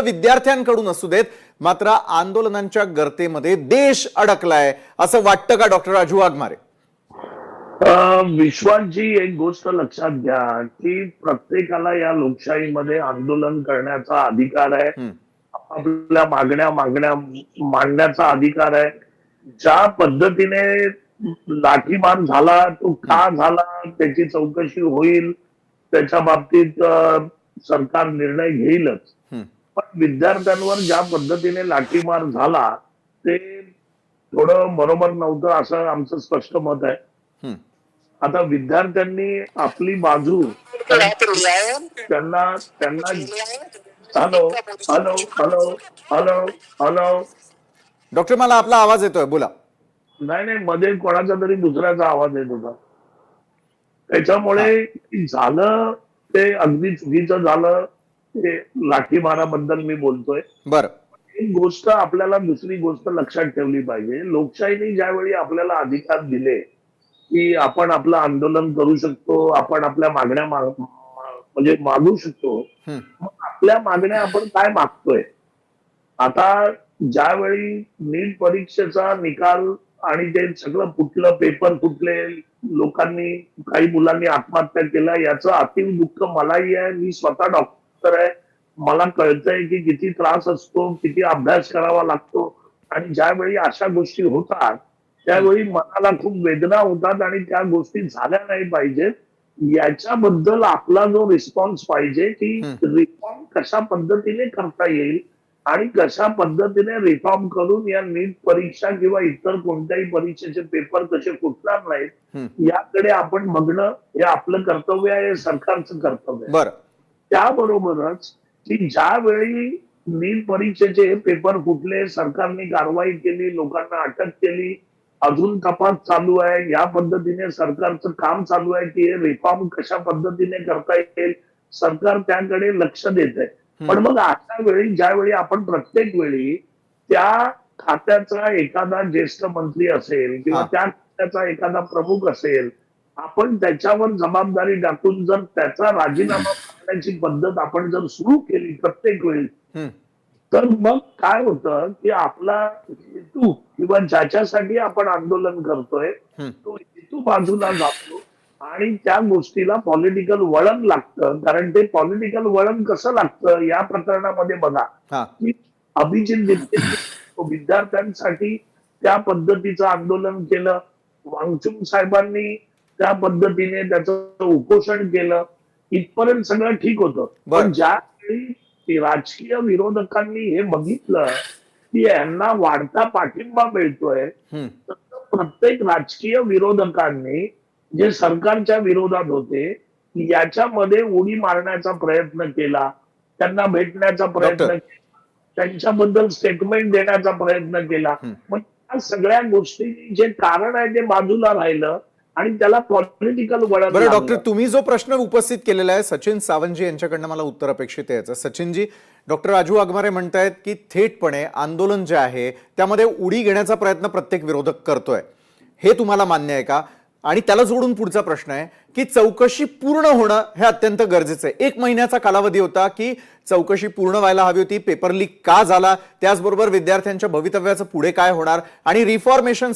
विद्यार्थ्यांकडून असू देत, मात्र आंदोलनांच्या गर्तेमध्ये देश अडकलाय असं वाटतं का डॉक्टर राजू वाघमारे? विश्वासजी, एक गोष्ट लक्षात घ्या की प्रत्येकाला या लोकशाहीमध्ये आंदोलन करण्याचा अधिकार आहे. आपल्या मागण्या मागण्या मांडण्याचा अधिकार आहे. ज्या पद्धतीने लाठीमार झाला तो का झाला त्याची चौकशी होईल, त्याच्या बाबतीत सरकार निर्णय घेईलच. पण विद्यार्थ्यांवर ज्या पद्धतीने लाठीमार झाला ते थोडं बरोबर नव्हतं असं आमचं स्पष्ट मत आहे. आता विद्यार्थ्यांनी आपली बाजू त्यांना त्यांना hello hello hello hello hello doctor, मला आपला आवाज येतोय, बोला. नाही नाही, मध्ये कोणाचा तरी दुसऱ्याचा आवाज येत होता. त्याच्यामुळे झालं ते अगदी चुकीचं झालं. ते लाठीमाराबद्दल मी बोलतोय. बरं, एक गोष्ट आपल्याला दुसरी गोष्ट लक्षात ठेवली पाहिजे. लोकशाहीने ज्यावेळी आपल्याला अधिकार दिले की आपण आपलं आंदोलन करू शकतो, आपण आपल्या मागण्या म्हणजे मागू शकतो, मग आपल्या मागण्या आपण काय मागतोय? आता ज्यावेळी नीट परीक्षेचा निकाल आणि ते सगळं फुटलं, पेपर फुटले, लोकांनी काही मुलांनी आत्महत्या केल्या, याचं अतीव दुःख मलाही आहे. मी स्वतः डॉक्टर आहे. मला कळतंय की किती त्रास असतो, किती अभ्यास करावा लागतो. आणि ज्यावेळी अशा गोष्टी होतात त्यावेळी मनाला खूप वेदना होतात आणि त्या गोष्टी झाल्या नाही पाहिजेत. याच्याबद्दल आपला जो रिस्पॉन्स पाहिजे की रिफॉर्म कशा पद्धतीने करता येईल आणि कशा पद्धतीने रिफॉर्म करून या नीट परीक्षा किंवा इतर कोणत्याही परीक्षेचे पेपर कसे फुटणार नाहीत याकडे आपण बघणं हे आपलं कर्तव्य आहे, सरकारचं कर्तव्य आहे. बरं. त्याबरोबरच की ज्यावेळी नीट परीक्षेचे पेपर फुटले, सरकारने कारवाई केली, लोकांना अटक केली, अजून तपास चालू आहे, या पद्धतीने सरकारचं काम चालू आहे की हे रिफॉर्म कशा पद्धतीने करता येईल, सरकार त्याकडे लक्ष देत आहे. पण मग अशा वेळी ज्यावेळी आपण प्रत्येक वेळी त्या खात्याचा एखादा ज्येष्ठ मंत्री असेल किंवा त्या खात्याचा एखादा प्रमुख असेल, आपण त्याच्यावर जबाबदारी टाकून जर त्याचा राजीनामा करण्याची पद्धत आपण जर सुरू केली प्रत्येक वेळी, तर मग काय होतं की आपला हेतू किंवा ज्याच्यासाठी आपण आंदोलन करतोय तो हेतू बाजूला जातो आणि त्या गोष्टीला पॉलिटिकल वळण लागतं. कारण ते पॉलिटिकल वळण कसं लागतं या प्रकरणामध्ये बघा की अभिजित विद्यार्थ्यांसाठी त्या पद्धतीचं आंदोलन केलं, वांगचुक साहेबांनी त्या पद्धतीने त्याचं उपोषण केलं, इथपर्यंत सगळं ठीक होतं. पण ज्यावेळी राजकीय विरोधकांनी हे बघितलं की यांना वाढता पाठिंबा मिळतोय, तर प्रत्येक राजकीय विरोधकांनी जे सरकारच्या विरोधात होते याच्यामध्ये उडी मारण्याचा प्रयत्न केला, त्यांना भेटण्याचा प्रयत्न केला, त्यांच्याबद्दल स्टेटमेंट देण्याचा प्रयत्न केला. मग या सगळ्या गोष्टी जे कारण आहे ते बाजूला राहिलं आणि त्याला पॉलिटिकल वळण. बरं डॉक्टर, तुम्ही जो प्रश्न उपस्थित केलेला आहे सचिन सावंतजी यांच्याकडनं मला उत्तर अपेक्षित आहे. सचिनजी, डॉक्टर राजू वाघमारे म्हणतायत की थेटपणे आंदोलन जे आहे त्यामध्ये उडी घेण्याचा प्रयत्न प्रत्येक विरोधक करतोय, हे तुम्हाला मान्य आहे का? आणि त्याला जोडून पुढचा प्रश्न आहे की चौकशी पूर्ण होणं हे अत्यंत गरजेचं आहे. 1 महिन्याचा कालावधी होता की चौकशी पूर्ण व्हायला हवी होती. पेपर लीक का झाला, त्याचबरोबर विद्यार्थ्यांच्या भवितव्याचं पुढे काय होणार आणि रिफॉर्मेशन